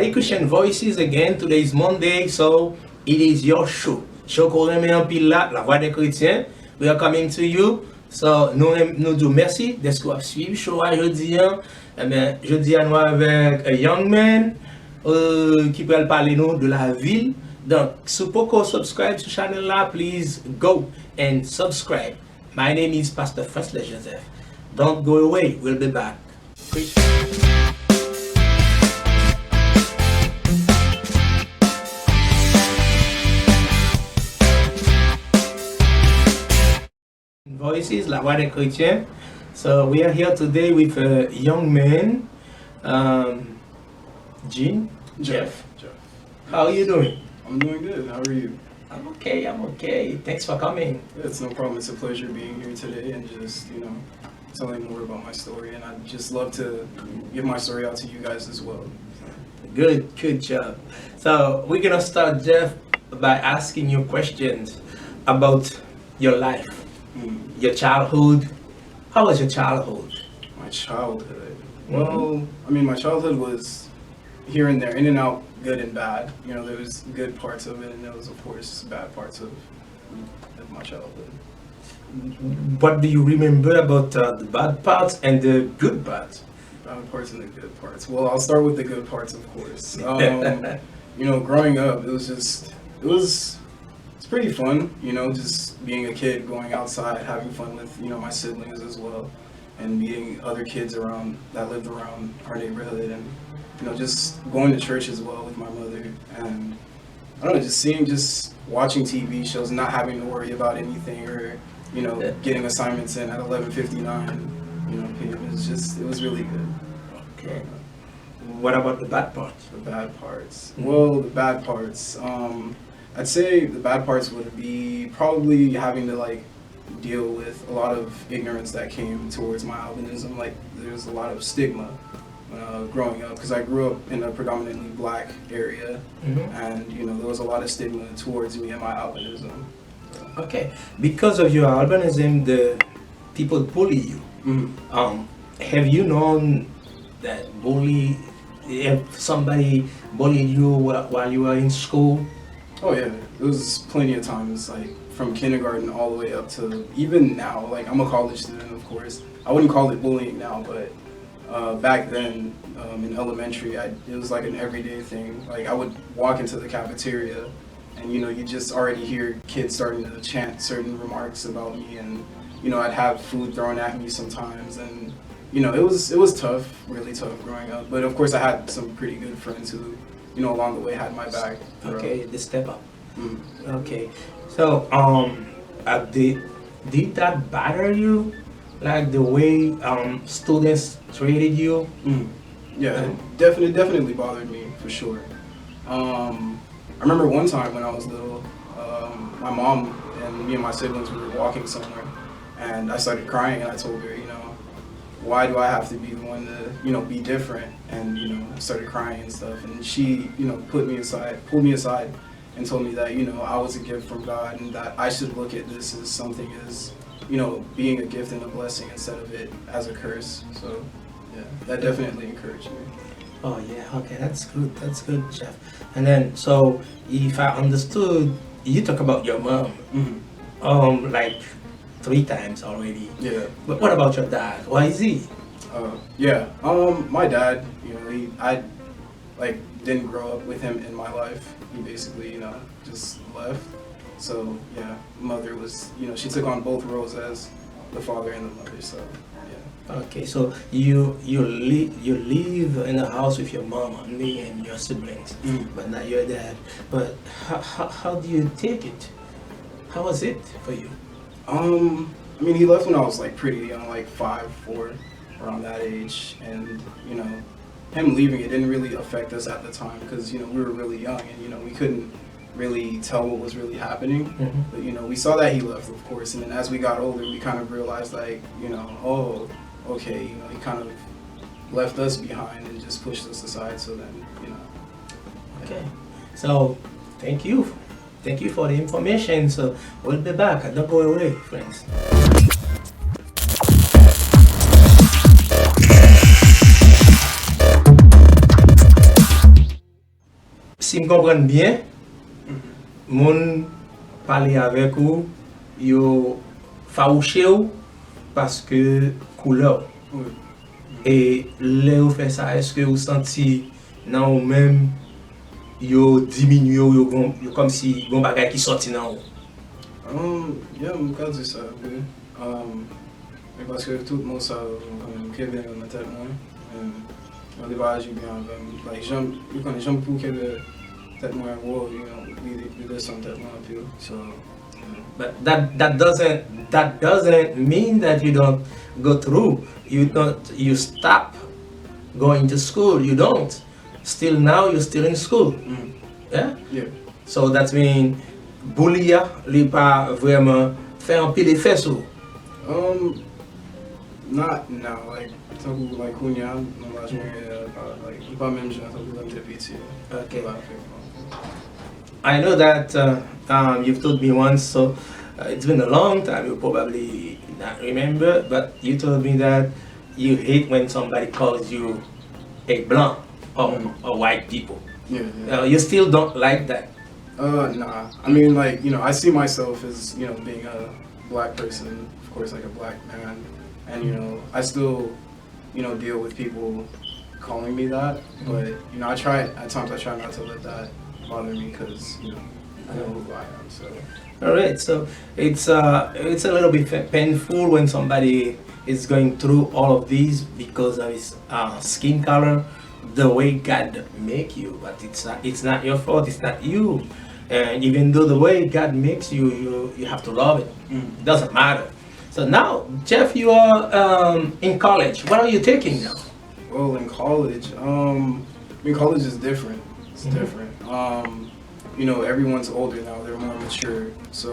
everybody, Christian Voices again. Today is Monday, so it is your show. Show qu'on aime anpil la voix des chrétiens. We are coming to you. So, nous disons merci d'être qu'on a suivi show aujourd'hui. Jeudi à nous avec un young man qui peut parler nous de la ville. Donc, si vous pouvez subscribe to channel là, please go and subscribe. My name is Pastor Francis Joseph. Don't go away. We'll be back. Voices, la voix des chrétiens. So we are here today with a young man, Jeff. How are you doing? I'm doing good. How are you? I'm okay. Thanks for coming. Yeah, it's no problem. It's a pleasure being here today and just, telling more about my story. And I'd just love to give my story out to you guys as well. Good job. So we're gonna start, Jeff, by asking you questions about your life. Your childhood. How was your childhood? My childhood. Well, my childhood was here and there, in and out, good and bad. There was good parts of it, and there was, of course, bad parts of my childhood. What do you remember about the bad parts and the good parts? Bad parts and the good parts. Well, I'll start with the good parts, of course. Growing up, it's pretty fun, just being a kid, going outside, having fun with, my siblings as well, and meeting other kids around that lived around our neighborhood, and, just going to church as well with my mother, and I don't know, just watching TV shows, not having to worry about anything, or, getting assignments in at 11:59, p.m. It was really good. Okay. What about the bad parts? The bad parts. Well, the bad parts. I'd say the bad parts would be probably having to deal with a lot of ignorance that came towards my albinism. There's a lot of stigma growing up because I grew up in a predominantly black area, and there was a lot of stigma towards me and my albinism. Okay, because of your albinism, the people bully you. Have you known that if somebody bullied you while you were in school? Oh yeah, it was plenty of times, from kindergarten all the way up to even now. I'm a college student, of course. I wouldn't call it bullying now, but back then in elementary, it was an everyday thing. I would walk into the cafeteria, and you just already hear kids starting to chant certain remarks about me, and I'd have food thrown at me sometimes, and it was tough, really tough growing up. But of course, I had some pretty good friends who, along the way had my back. Okay, the step up. Okay, so did that bother you, the way students treated you? Yeah, it definitely bothered me for sure. I remember one time when I was little, my mom and me and my siblings were walking somewhere, and I started crying, and I told her, why do I have to be the one to, be different? And, I started crying and stuff. And she, pulled me aside and told me that, I was a gift from God, and that I should look at this as something as, being a gift and a blessing instead of it as a curse. So, yeah, that definitely encouraged me. Oh, yeah. Okay, that's good, Jeff. And then, so, if I understood, you talk about your mom, 3 times already. Yeah. But what about your dad? Why is he? My dad, I didn't grow up with him in my life. He basically, just left. So yeah, mother was, she took on both roles as the father and the mother. So yeah. Okay, so you live in a house with your mom only and your siblings, but not your dad. But how do you take it? How was it for you? He left when I was pretty young, 5, 4, around that age, and him leaving, it didn't really affect us at the time because we were really young, and we couldn't really tell what was really happening. But we saw that he left, of course, and then as we got older, we kind of realized oh, okay, he kind of left us behind and just pushed us aside. So then, Okay, so thank you. Thank you for the information. So we'll be back. Don't go away, friends. si me comprends bien, moun parler avec vous, yo fawouche ou parce que couleur. Oui. Et là vous fait ça, est-ce que vous sentez dans vous même yo diminue yo comme si bon bagay qui sorti dans vous? Yeah, je peux dire ça, oui. Mais parce que tout le monde ça, quand même, dans la tête, moi. On va agir bien avec. Like, j'aime pour que le tête moi, wow, you know, we do some tête moi un peu. So, But that doesn't mean that you don't go through. You stop going to school. You don't. Still now you're still in school. mm. Yeah? Yeah. So that means Buly li pas vraiment fait un pile d'effet sur. Not now, like, talking like Kunya, like, if I'm mentioning, I'm talking to PT. Okay. I know that you've told me once, so it's been a long time, you probably not remember, but you told me that you hate when somebody calls you a blanc or white people. Yeah. You still don't like that? Nah. I mean, like, you know, I see myself as, you know, being a black person, of course, like a black man, and, you know, I still, you know, deal with people calling me that, but, you know, at times I try not to let that bother me because, you know, I know who I am, so. Alright, so it's a little bit painful when somebody is going through all of these because of his skin color, the way God make you, but it's not your fault, it's not you. And even though the way God makes you, you have to love it. It doesn't matter. So now, Jeff, you are in college. What are you taking now? Well, in college, I mean, college is different. It's different. You know, everyone's older now. They're more mature. So,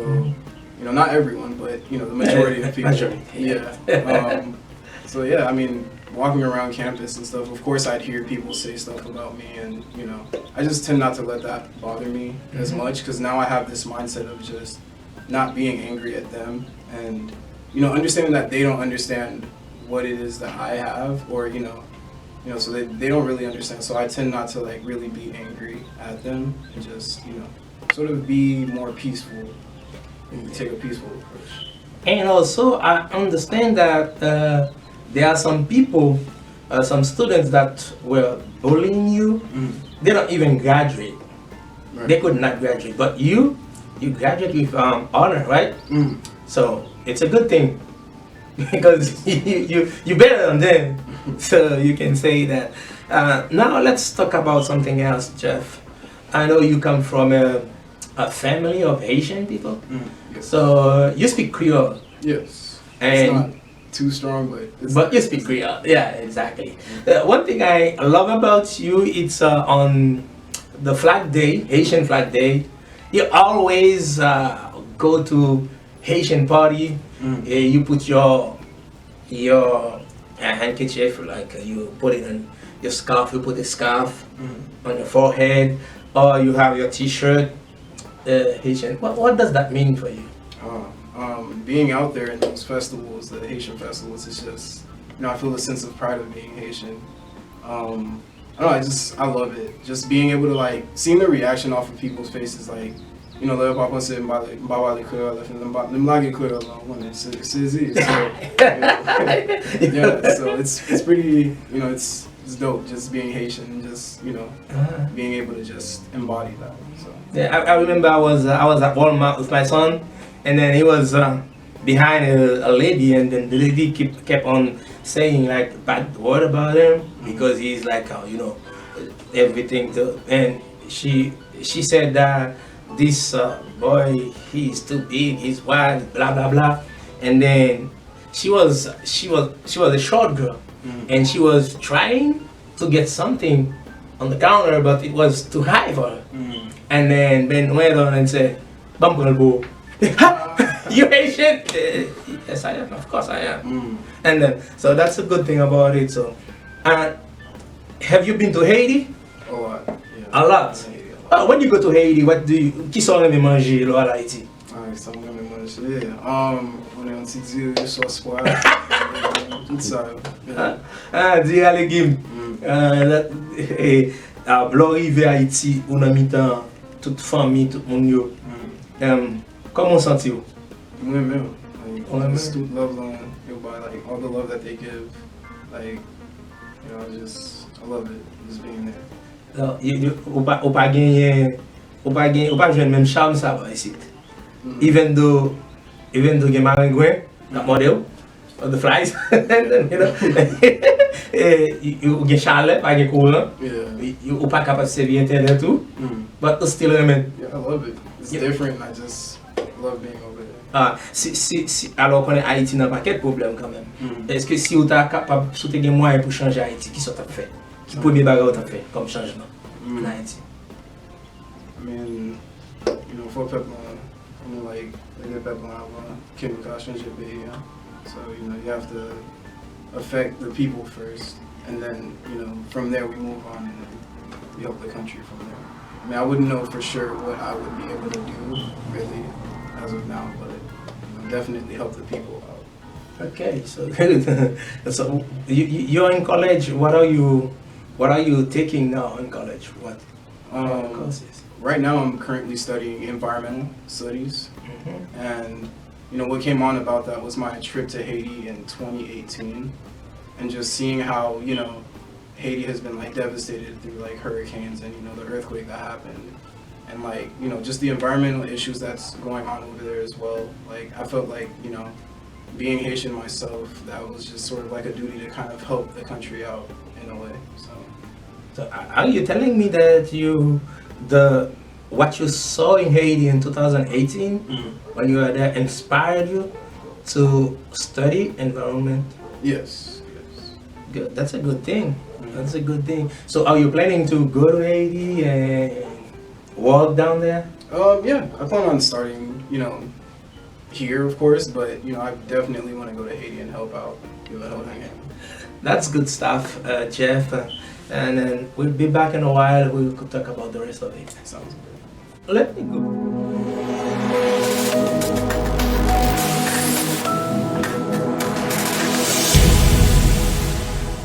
you know, not everyone, but, you know, the majority of people. Majority. Yeah. So, yeah, I mean, walking around campus and stuff, of course I'd hear people say stuff about me, and, you know, I just tend not to let that bother me as much, because now I have this mindset of just not being angry at them and, you know, understanding that they don't understand what it is that I have, or, you know, so they don't really understand. So I tend not to, like, really be angry at them and just, you know, sort of be more peaceful and take a peaceful approach. And also, I understand that there are some people, some students that were bullying you. They don't even graduate. Right. They could not graduate, but you graduate with honor, right? So it's a good thing because you better than them. So you can say that. Now let's talk about something else, Jeff. I know you come from a family of Haitian people. Yes. So you speak Creole. Yes. And it's not too strong, but you speak Creole. Yeah, exactly. One thing I love about you, it's on the Flag Day, Haitian Flag Day. You always go to Haitian party. You put your handkerchief, like you put it on your scarf. You put a scarf on your forehead, or you have your T-shirt. Haitian. What does that mean for you? Being out there in those festivals, the Haitian festivals, it's just, you know, I feel a sense of pride of being Haitian. I don't know, I love it. Just being able to, like, seeing the reaction off of people's faces, like, you know, le papa se mbawa le kura, le mlage kura, so it's pretty, you know, it's dope just being Haitian and just, you know, being able to just embody that. So. Yeah, I remember I was at Walmart with my son, and then he was behind a lady, and then the lady kept on saying like bad word about him because he's like you know, everything. And she said that this boy, he's too big, he's wide, blah blah blah. And then she was a short girl, and she was trying to get something on the counter, but it was too high for her. And then Ben went on and said, "Bumble, you Haitian?" Yes, I am. Of course, I am. And then, so that's a good thing about it. So, have you been to Haiti? A lot. Yeah. A lot. Oh, when you go to Haiti, what do you? Qui sont les manger là à Haïti? Ça me manger. On est en Titi, sauce poire, tout ça. Dis à l'équipe. Blanc arrivé à Haïti, on a mis dans toute famille, tout le monde. Yo. Comment sentez-vous? Moi-même, like, all the student love on everybody, like all the love that they give, like, you know, I love it, just being there. Ou pas gagner, ou pas jouer même charme ça va ici. Even though you maringouin, not model, or the flies, you know, you get chalet, pas get cool, you pas capable de servir internet tout, but still I mean. Yeah, I love it. It's different. I just love being over there. Alors qu'on est Haïti n'a pas quel problème quand même. Est-ce que si vous êtes capable, si vous avez des moyens pour changer Haïti, qui sont fait? Qui premier bagage vous fait comme changement en Haïti? I mean, you know, for people, I mean, like, les people qui nous cachent changer le pays, so you know, you have to affect the people first, and then you know, from there we move on and we help the country from there. I mean, I wouldn't know for sure what I would be able to do really as of now, but you know, definitely help the people out. Okay, so good. So you're in college. What are you taking now in college? What courses? Right now, I'm currently studying environmental studies, and you know what came on about that was my trip to Haiti in 2018, and just seeing how you know Haiti has been like devastated through like hurricanes and you know the earthquake that happened, and like you know just the environmental issues that's going on over there as well. Like I felt like you know being Haitian myself, that was just sort of like a duty to kind of help the country out in a way. So are you telling me that what you saw in Haiti in 2018 when you were there inspired you to study environment? Yes. Good. That's a good thing. That's a good thing. So are you planning to go to Haiti and walk down there? Yeah, I plan on starting, you know, here of course, but you know, I definitely want to go to Haiti and help out, give a helping hand. That's good stuff, Jeff. And then we'll be back in a while. We could talk about the rest of it. Sounds good. Let me go.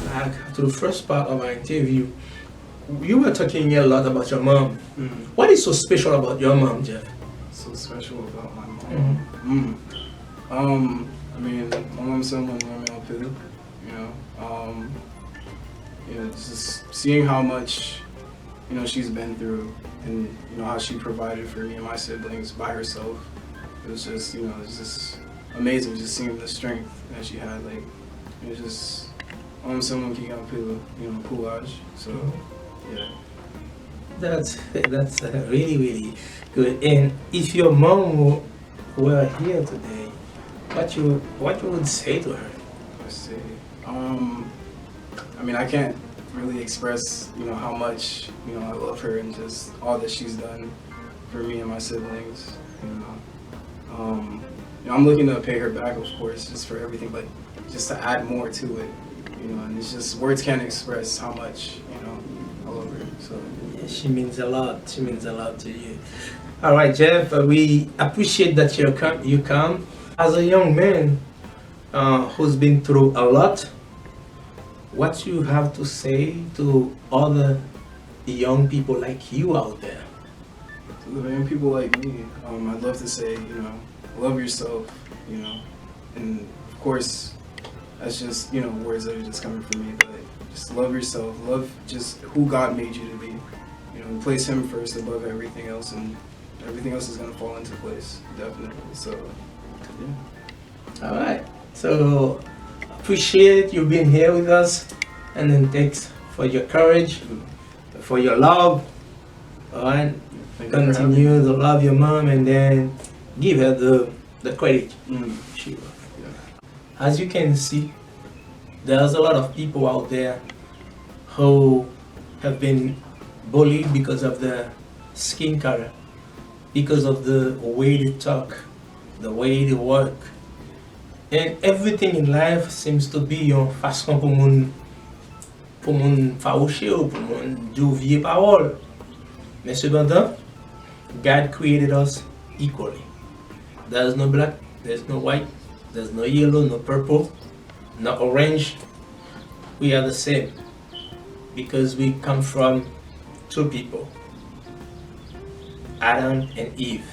Back to the first part of our interview. You were talking a lot about your mom. What is so special about your mom, Jeff? So special about my mom. I mean, my mom's someone I'm anpil, you know. You know, just seeing how much, you know, she's been through, and you know how she provided for me and my siblings by herself. It was just, you know, it's just amazing just seeing the strength that she had. Like, it was just, someone qui anpil, you know, fawouche. So, yeah. That's really good. And if your mom were here today, what you would say to her? Let's see. I mean, I can't really express, you know, how much, you know, I love her and just all that she's done for me and my siblings. You know, I'm looking to pay her back, of course, just for everything, but just to add more to it, you know. And it's just words can't express how much, you know, I love her. So yeah, she means a lot. She means a lot to you. All right, Jeff. We appreciate that you come as a young man who's been through a lot. What you have to say to other young people like you out there? To the young people like me, I'd love to say, you know, love yourself, you know, and of course, that's just, you know, words that are just coming from me, but just love yourself, love just who God made you to be, you know, place Him first above everything else, and everything else is going to fall into place, definitely. So, yeah. All right. So, appreciate you being here with us, and then thanks for your courage, for your love. All right. Continue to love your mom, and then give her the credit. Sure. Yeah. As you can see, there's a lot of people out there who have been bullied because of their skin color, because of the way they talk, the way they work. And everything in life seems to be une façon pour moun fawouche ou pour moun douvier parole. Mais cependant, God created us equally. There's no black, there's no white, there's no yellow, no purple, no orange. We are the same because we come from two people, Adam and Eve.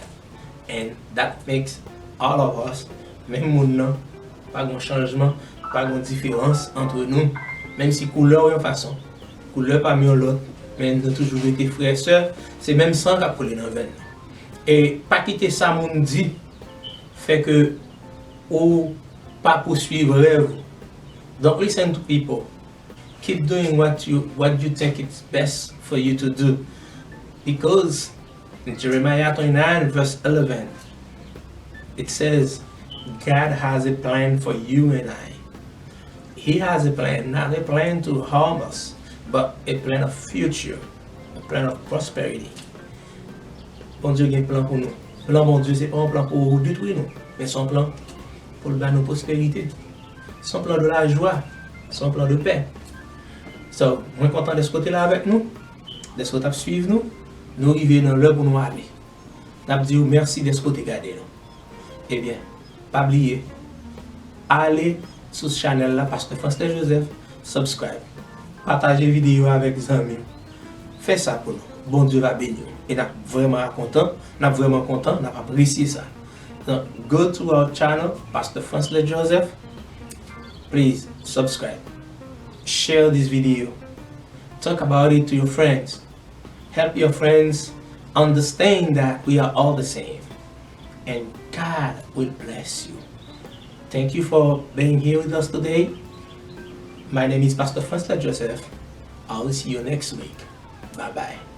And that makes all of us, même moun nan, pas grand changement, pas grand différence entre nous, même si couleur yon façon, couleur pas mieux l'autre, mais nous avons toujours été frères et sœurs, c'est même sang qui a coulé dans la veine. Et pas quitter ça, moun dit, fait que ou pas poursuivre rêve. Don't listen to people. Keep doing what you think it's best for you to do. Because in Jeremiah 29 verse 11, it says, God has a plan for you and I. He has a plan, not a plan to harm us, but a plan of future, a plan of prosperity. Bon Dieu a un plan pour nous. Plan bon Dieu, c'est pas un plan pour détruire nous, mais son plan pour le nos prospérité. Son plan de la joie, son plan de paix. So, moi content de ce côté-là avec nous, de ce côté suivre nous, nous arrivons dans l'heure pour nous aller. Nous dit merci de ce côté garder nous. Eh bien, pas oublier, allez sur ce channel là parce que Pasteur Joseph, subscribe, partagez vidéo avec les amis. Faites ça pour nous. Bon Dieu va bénir. Et nous sommes vraiment contents, nous apprécié ça. Donc, go to our channel, Pastor Pastor Joseph. Please subscribe. Share this video. Talk about it to your friends. Help your friends understand that we are all the same. And God will bless you. Thank you for being here with us today. My name is Pastor Pastor Joseph. I will see you next week. Bye bye.